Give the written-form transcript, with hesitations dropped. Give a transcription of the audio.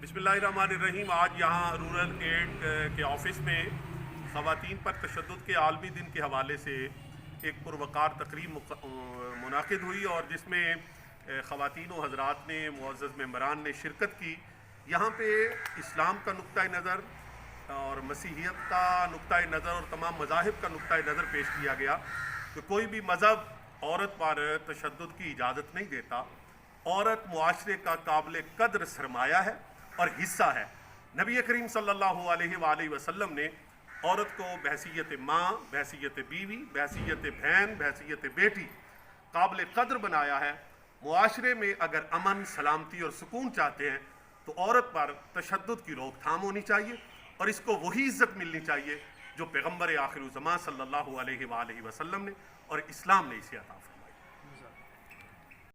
بسم اللہ الرحمن الرحیم۔ آج یہاں رورل ایڈ کے آفس میں خواتین پر تشدد کے عالمی دن کے حوالے سے ایک پروقار تقریب منعقد ہوئی اور جس میں خواتین و حضرات نے، معزز ممبران نے شرکت کی۔ یہاں پہ اسلام کا نقطہ نظر اور مسیحیت کا نقطہ نظر اور تمام مذاہب کا نقطہ نظر پیش کیا گیا کہ کوئی بھی مذہب عورت پر تشدد کی اجازت نہیں دیتا۔ عورت معاشرے کا قابل قدر سرمایہ ہے اور حصہ ہے۔ نبی کریم صلی اللہ علیہ وآلہ وسلم نے عورت کو بحیثیت ماں، بحیثیت بیوی، بحیثیت بہن، بحیثیت بیٹی قابل قدر بنایا ہے۔ معاشرے میں اگر امن، سلامتی اور سکون چاہتے ہیں تو عورت پر تشدد کی روک تھام ہونی چاہیے اور اس کو وہی عزت ملنی چاہیے جو پیغمبر آخر الزمان صلی اللہ علیہ وآلہ وسلم نے اور اسلام نے اسے عطا فرمایا۔